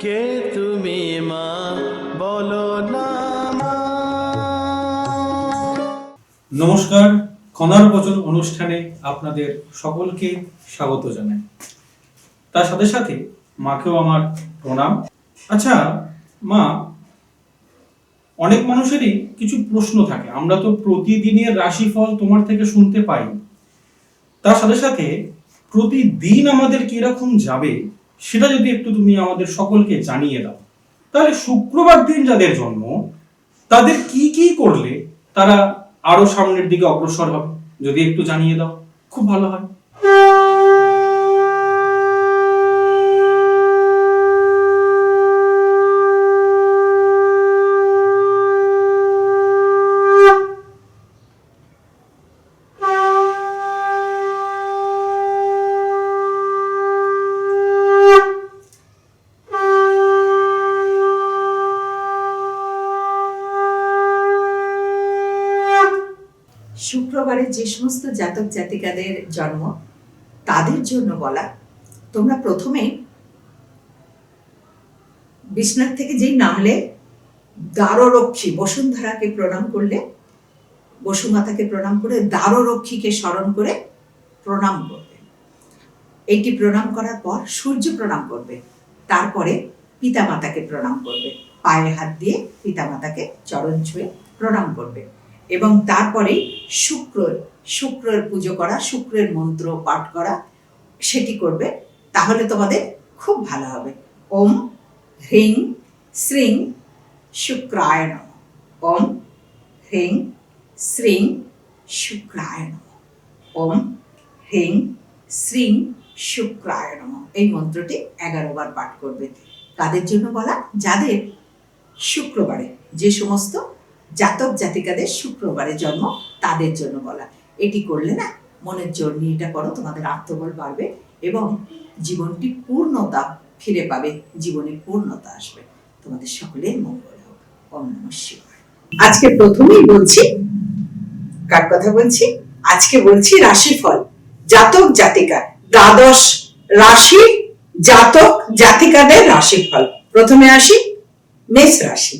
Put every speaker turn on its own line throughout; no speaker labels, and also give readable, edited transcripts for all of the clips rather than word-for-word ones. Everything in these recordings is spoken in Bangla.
কে তুমি মা বলো না মা।
নমস্কার, কণার বচন অনুষ্ঠানে আপনাদের সকলকে স্বাগত জানাই। তার সাথে সাথে মাকেও আমার প্রণাম। আচ্ছা মা, অনেক মানুষেরই কিছু প্রশ্ন থাকে। আমরা তো প্রতিদিনের রাশিফল তোমার থেকে শুনতে পাই, তার সাথে সাথে প্রতিদিন আমাদের কিরকম যাবে সেটা যদি একটু তুমি আমাদের সকলকে জানিয়ে দাও, তাহলে শুক্রবার দিন যাদের জন্ম তাদের কি কি করলে তারা আরো সামনের দিকে অগ্রসর হবে, যদি একটু জানিয়ে দাও খুব ভালো হয়।
শুক্রবারে যে সমস্ত জাতক জাতিকাদের জন্ম তাদের জন্য বলা, তোমরা প্রথমে বিছানা থেকে যেই নামলে দ্বাররক্ষী বসুন্ধরাকে প্রণাম করলে, বসুমাতাকে প্রণাম করে দ্বাররক্ষীকে স্মরণ করে প্রণাম করবে। এইটি প্রণাম করার পর সূর্য প্রণাম করবে, তারপরে পিতামাতাকে প্রণাম করবে, পায়ে হাত দিয়ে পিতামাতাকে চরণ ছুঁয়ে প্রণাম করবে এবং তারপরে শুক্রের পুজো করা, শুক্রের মন্ত্র পাঠ করা, সেটি করবে। তাহলে তোমাদের খুব ভালো হবে। ওম হ্রিং শ্রীং শুক্রায় নমঃ। ওম হ্রিং শ্রীং শুক্রায় নমঃ। ওম হ্রিং শ্রীং শুক্রায় নমঃ। এই মন্ত্রটি 11 বার পাঠ করবে। কাদের জন্য বলা? যাদের শুক্রবারে, যে সমস্ত জাতক জাতিকাদের শুক্রবারে জন্ম তাদের জন্য বলা। এটি করলে না, মনের জোর নিয়ে এটা করো, তোমাদের আত্মবল বাড়বে এবং জীবনটি পূর্ণতা ফিরে পাবে, জীবনে পূর্ণতা আসবে। তোমাদের সকলের মঙ্গল হোক। ওম নমঃ শিবায়। আজকে প্রথমেই বলছি, কার কথা বলছি? আজকে বলছি রাশিফল, জাতক জাতিকা, দ্বাদশ রাশি জাতক জাতিকাদের রাশিফল। প্রথমে আসি মেষ রাশি।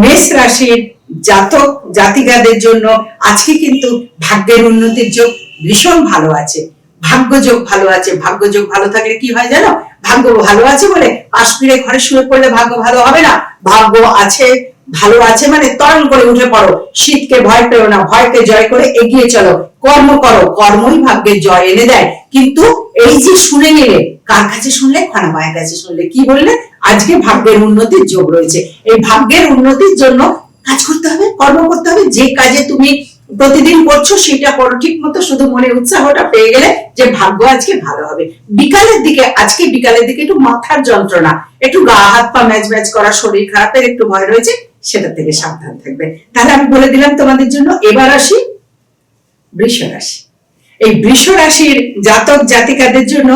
মেষ রাশির জাতক জাতিকাদের জন্য আজকে কিন্তু ভাগ্যের উন্নতির যোগ ভীষণ ভালো আছে, ভাগ্যযোগ ভালো আছে। ভাগ্যযোগ ভালো থাকলে কি হয় জানো? ভাগ্য ভালো আছে বলে পাশ ফিরে ঘরে শুয়ে পড়লে ভাগ্য ভালো হবে না। ভাগ্য আছে, ভালো আছে মানে তরল করে উঠে পড়ো, শীতকে ভয় পেও না, ভয়কে জয় করে এগিয়ে চলো, কর্ম করো, কর্মই ভাগ্যের জয় এনে দেয়। কিন্তু এই যে শুনে নিলে, কার কাছে শুনলে? খানা মায়ের কাছে শুনলে। কি বললে? আজকে ভাগ্যের উন্নতির যোগ রয়েছে। এই ভাগ্যের উন্নতির জন্য কাজ করতে হবে, কর্ম করতে হবে। যে কাজে তুমি প্রতিদিন করছো সেটা করো ঠিক মতো, শুধু মনে উৎসাহটা পেয়ে গেলে যে ভাগ্য আজকে ভালো হবে। বিকালের দিকে, আজকে বিকালের দিকে একটু মাথার যন্ত্রণা, একটু গা হাত পা ম্যাচ ম্যাচ করা, শরীর খারাপের একটু ভয় রয়েছে, সেটা থেকে সাবধান থাকবে। তাহলে আমি বলে দিলাম তোমাদের জন্য। এবার আসি বৃষ রাশি। এই বৃষ রাশির জাতক জাতিকাদের জন্য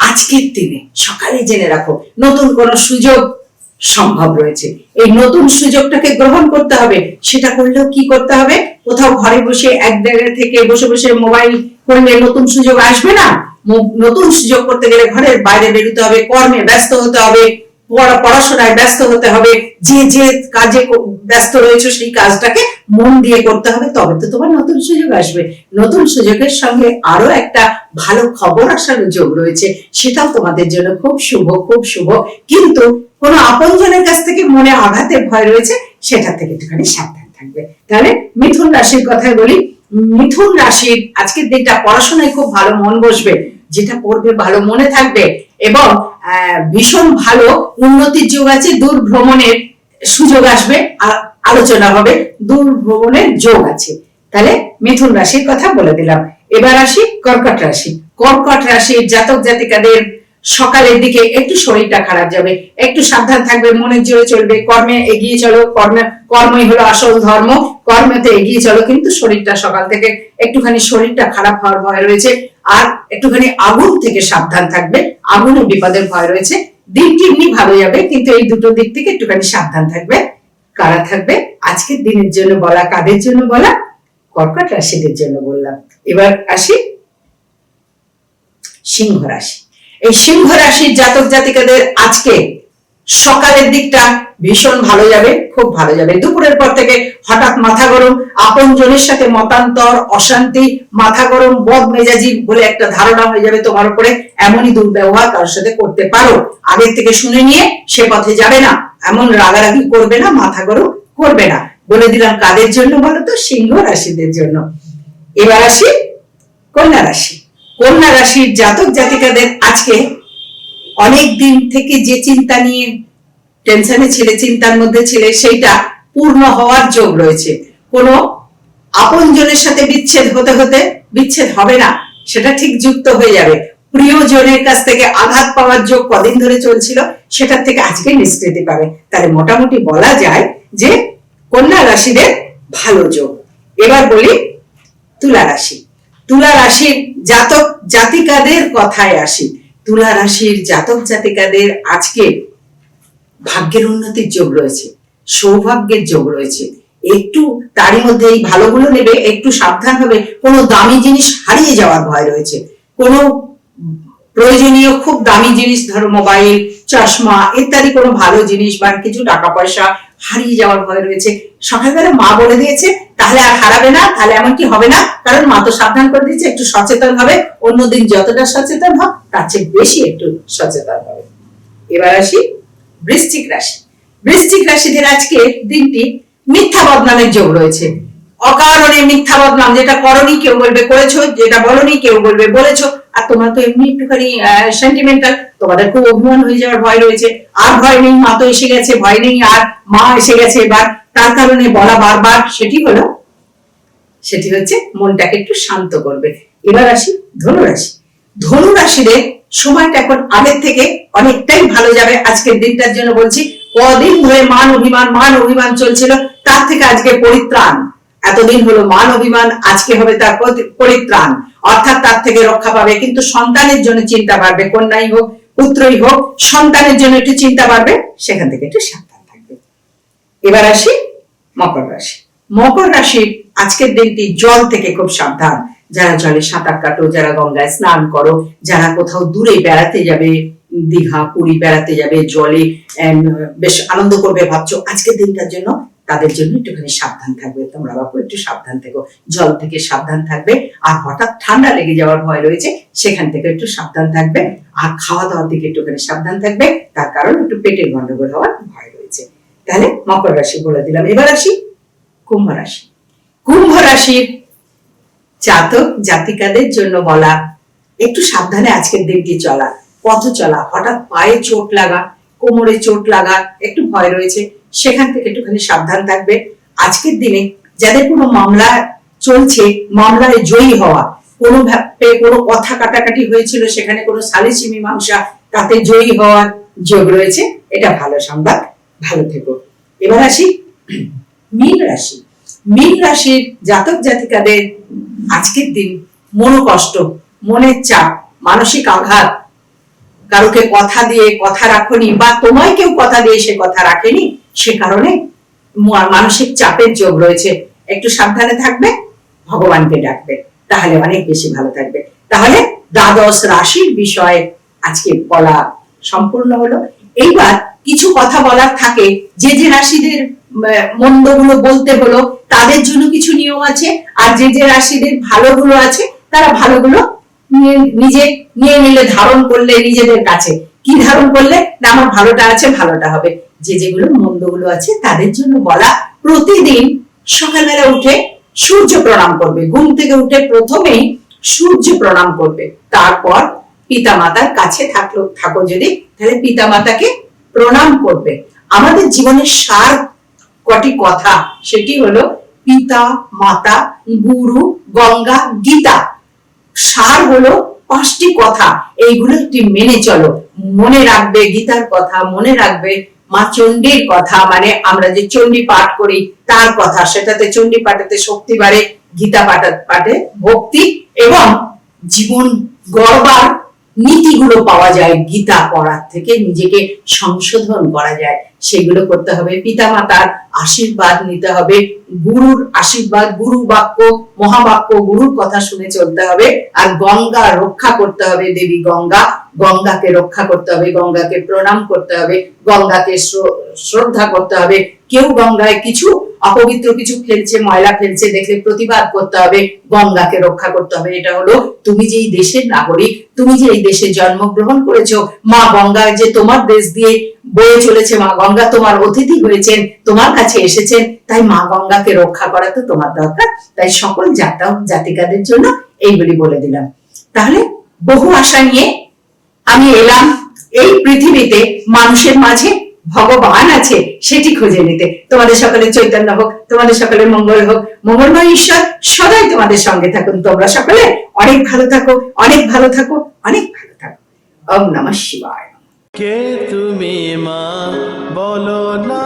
আজকের দিনে সকালে জেনে রাখো, নতুন কোন সুযোগ সম্ভব রয়েছে। এই নতুন সুযোগটাকে গ্রহণ করতে হবে। সেটা করলেও কি করতে হবে? কোথাও ঘরে বসে এক জায়গা থেকে বসে বসে মোবাইল করলে নতুন সুযোগ আসবে না। নতুন সুযোগ করতে গেলে ঘরের বাইরে বেরোতে হবে, কর্মে ব্যস্ত হতে হবে, পড়াশোনায় ব্যস্ত হতে হবে। যে যে কাজে ব্যস্ত রয়েছে সেই কাজটাকে মন দিয়ে করতে হবে, তবে তো তোমার নতুন সুযোগ আসবে। নতুন সুযোগের সঙ্গে আরো একটা ভালো খবর আসার যোগ রয়েছে, সেটাও তোমাদের জন্য খুব শুভ, খুব শুভ। কিন্তু কোনো আপনজনের কাছ থেকে মনে আঘাতের ভয় রয়েছে, সেটা থেকে একটুখানি সাবধান থাকবে। তাহলে মিথুন রাশির কথাই বলি। মিথুন রাশির আজকের দিনটা পড়াশোনায় খুব ভালো মন বসবে, যেটা পড়বে ভালো মনে থাকবে এবং ভীষণ ভালো উন্নতির যোগ আছে। দূর ভ্রমণের সুযোগ আসবে, আলোচনা হবে, দূর ভ্রমণের যোগ আছে। তাহলে মিথুন রাশির কথা বলে দিলাম। এবার আসি কর্কট রাশি। কর্কট রাশির জাতক জাতিকাদের সকালের দিকে একটু শরীরটা খারাপ যাবে, একটু সাবধান থাকবে, মনের জোরে চলবে, কর্মে এগিয়ে চলো, কর্মই হলো আসল ধর্ম, কর্মেতে এগিয়ে চলো। কিন্তু শরীরটা সকাল থেকে একটুখানি শরীরটা খারাপ হওয়ার ভয় রয়েছে, আর একটুখানি আগুন থেকে সাবধান থাকবে, আগুনের বিপদের ভয় রয়েছে। দিনটি এমনি ভালো যাবে, কিন্তু এই দুটো দিক থেকে একটুখানি সাবধান থাকবে। কারা থাকবে আজকের দিনের জন্য বলা? কাদের জন্য বলা? কর্কট রাশিদের জন্য বললাম। এবার আসি সিংহ রাশি। এই সিংহ রাশির জাতক জাতিকাদের আজকে সকালের দিকটা ভীষণ ভালো যাবে, খুব ভালো যাবে। দুপুরের পর থেকে হঠাৎ মাথা গরম, আপনজনের সাথে মতান্তর, অশান্তি, মাথা গরম, বদ মেজাজি বলে একটা ধারণা হয়ে যাবে তোমার উপরে। এমনই দুর্ব্যবহার কারোর সাথে করতে পারো, আগের থেকে শুনে নিয়ে সে পথে যাবে না। এমন রাগারাগি করবে না, মাথা গরম করবে না। বলে দিলাম কাদের জন্য বলো তো? সিংহ রাশিদের জন্য। এবার আসি কন্যা রাশি। কন্যা রাশির জাতক জাতিকাদের আজকে অনেক দিন থেকে যে চিন্তা নিয়ে টেনশনে ছিলে, চিন্তার মধ্যে ছিলে, সেইটা পূর্ণ হওয়ার যোগ রয়েছে। কোনো আপনজনের সাথে বিচ্ছেদ হতে হতে বিচ্ছেদ হবে না, সেটা ঠিক যুক্ত হয়ে যাবে। প্রিয়জনের কাছ থেকে আঘাত পাওয়ার যোগ কদিন ধরে চলছিল, সেটার থেকে আজকে নিষ্কৃতি পাবে। তাহলে মোটামুটি বলা যায় যে কন্যা রাশিদের ভালো যোগ। এবার বলি তুলা রাশি। তুলা রাশির জাতক জাতিকাদের কথায় আসি। তুলা রাশির জাতক জাতিকাদের আজকে ভাগ্যের উন্নতির যোগ রয়েছে, সৌভাগ্যের যোগ রয়েছে। একটু তারই মধ্যে এই ভালোগুলো নেবে, একটু সাবধান হবে। কোনো দামি জিনিস হারিয়ে যাওয়ার ভয় রয়েছে। কোনো প্রয়োজনীয় খুব দামি জিনিস, ধরো মোবাইল, চশমা ইত্যাদি কোনো ভালো জিনিস বা কিছু টাকা পয়সা হারিয়ে যাওয়ার ভয় রয়েছে। সকালবেলা মা বলে দিয়েছে তাহলে আর হারাবে না, তাহলে এমন কি হবে না, কারণ মা তো সাবধান করে দিয়েছে। একটু সচেতন হবে, অন্যদিন যতটা সচেতন হবে তার চেয়ে বেশি একটু সচেতন হবে। এবার আসি বৃশ্চিক রাশি। বৃশ্চিক রাশিদের আজকে দিনটি মিথ্যা বদনামের যোগ রয়েছে। অকারণে মিথ্যা বদনাম, যেটা করনি কেউ বলবে করেছো, যেটা বলনি কেউ বলবে বলেছো। আর তোমরা তো এমনি একটুখানি সেন্টিমেন্টাল, তোমাদের খুব অভিমান হয়ে যাওয়ার ভয় রয়েছে। আর ভয় নেই, মা তো এসে গেছে, ভয় নেই, আর মা এসে গেছে এবার, তার কারণে বলা বারবার সেটি হচ্ছে মনটাকে একটু শান্ত করবে। এবার আসি ধনুরাশি। ধনুরাশিদের সময়টা এখন আগের থেকে অনেকটাই ভালো যাবে আজকের দিনটার জন্য বলছি। কদিন ধরে মান অভিমান চলছিল, তার থেকে আজকে পরিত্রাণ। এতদিন হলো মান অভিমান, আজকে হবে তার পরিত্রাণ, অর্থাৎ তার থেকে রক্ষা পাবে। কিন্তু সন্তানের জন্য চিন্তা বাড়বে, কন্যাই হোক পুত্রই হোক, সন্তানের জন্য একটু চিন্তা বাড়বে, সেখান থেকে একটু সাবধান থাকবে। এবার আসি মকর রাশি। মকর রাশির আজকের দিনটি জল থেকে খুব সাবধান। যারা জলে সাঁতার কাটো, যারা গঙ্গায় স্নান করো, যারা কোথাও দূরে বেড়াতে যাবে, দীঘা পুরী বেড়াতে যাবে, জলে বেশ আনন্দ করবে ভাবছো, আজকের দিনটার জন্য তাদের জন্য একটুখানি সাবধান থাকবে। তোমরা বাপু একটু সাবধান থেকো, জল থেকে সাবধান থাকবে। আর হঠাৎ ঠান্ডা লেগে যাওয়ার ভয় রয়েছে, সেখান থেকে একটু সাবধান থাকবে। আর খাওয়া দাওয়ার দিকে একটুখানি সাবধান থাকবে, তার কারণ একটু পেটের গন্ডগোল হওয়ার ভয় রয়েছে। তাহলে মকর রাশি বলে দিলাম। এবার আসি কুম্ভ রাশি। কুম্ভ রাশির জাতক জাতিকাদের জন্য বলা, একটু সাবধানে আজকের দিনটি চলা, পথ চলা। হঠাৎ পায়ে চোট লাগা, কোমরে চোট লাগা একটু ভয় রয়েছে, সেখান থেকে একটুখানি সাবধান থাকবে। আজকের দিনে যাদের কোনো মামলা চলছে, মামলায় জয়ী হওয়া, কোনো কথা কাটাকাটি হয়েছিল, সেখানে কোনো সালিসি মীমাংসা, তাতে জয়ী হওয়ার যোগ রয়েছে। এটা ভালো সংবাদ, ভালো থেকো। এবার আসি মীন রাশি। মীন রাশির জাতক জাতিকাদের আজকের দিন মনোকষ্ট, মনের চাপ, মানসিক আঘাত, কারোকে কথা দিয়ে কথা রাখনি, বা তোমায় কেউ কথা দিয়ে সে কথা রাখেনি, সে কারণে মানসিক চাপের যোগ রয়েছে। একটু সাবধানে থাকবে, ভগবানকে ডাকবে, তাহলে অনেক বেশি ভালো থাকবে। তাহলে দ্বাদশ রাশির বিষয়ে আজকে বলা সম্পূর্ণ হলো। এইবার কিছু কথা বলার থাকে, যে যে রাশিদের মন্দগুলো বলতে হলো তাদের জন্য কিছু নিয়ম আছে, আর যে যে রাশিদের ভালোগুলো আছে তারা ভালোগুলো নিজে নিয়ে নিলে, ধারণ করলে নিজেদের কাছে। কি ধারণ করলে? না আমার ভালোটা আছে, ভালোটা হবে। যে যেগুলো মন্দগুলো আছে তাদের জন্য বলা, প্রতিদিন সকালবেলা উঠে সূর্য প্রণাম করবে। ঘুম থেকে উঠে প্রথমেই সূর্য প্রণাম করবে, তারপর পিতা মাতার কাছে থাকো যদি, তাহলে পিতা মাতাকে প্রণাম করবে। আমাদের জীবনের সার কটি কথা, সেটি হলো পিতা মাতা, গুরু, গঙ্গা, গীতা। সার হলো 5টি কথা, এইগুলো একটি মেনে চলো। মনে রাখবে গীতার কথা, মনে রাখবে মা চণ্ডীর কথা, মানে আমরা যে চণ্ডী পাঠ করি তার কথা, সেটাতে চণ্ডী পাঠেতে শক্তি বাড়ে, গীতা পাঠে ভক্তি, এবং জীবন গড়বার নীতিগুলো পাওয়া যায় গীতা পড়ার থেকে, নিজেকে সংশোধন করা যায়, সেগুলো করতে হবে। পিতামাতার আশীর্বাদ নিতে হবে, গুরুর আশীর্বাদ, গুরু বাক্য, মহাবাক্য, গুরুর কথা শুনে চলতে হবে। আর গঙ্গা রক্ষা করতে হবে, দেবী গঙ্গা, গঙ্গাকে রক্ষা করতে হবে, গঙ্গাকে প্রণাম করতে হবে, গঙ্গাকে শ্রদ্ধা করতে হবে। কেউ গঙ্গায় কিছু অপবিত্র কিছু ফেলছে, ময়লা ফেলছে দেখলে প্রতিবাদ করতে হবে, গঙ্গাকে রক্ষা করতে হবে। এটা হলো তুমি যেই দেশের নাগরিক, তুমি যে এই দেশে জন্মগ্রহণ করেছো, মা গঙ্গা যে তোমার দেশ দিয়ে বয়ে চলেছে, মা গঙ্গা তোমার অতিথি হয়েছেন, তোমার কাছে এসেছেন, তাই মা গঙ্গাকে রক্ষা করা তো তোমার দরকার। তাই সকল জাতিকাদের জন্য এইগুলি বলে দিলাম। তাহলে বহু আশা নিয়ে আমি এলাম এই পৃথিবীতে, মানুষের মাঝে ভগবান আছে সেটি খুঁজে নিতে। তোমাদের সকলের চৈতন্য হোক, তোমাদের সকলের মঙ্গল হোক, মঙ্গলময় ঈশ্বর সদাই তোমাদের সঙ্গে থাকুন। তোমরা সকলে অনেক ভালো থাকো, অনেক ভালো থাকো, অনেক ভালো থাকো। ওম নমঃ শিবায়।
কে তুমি মা বলো না।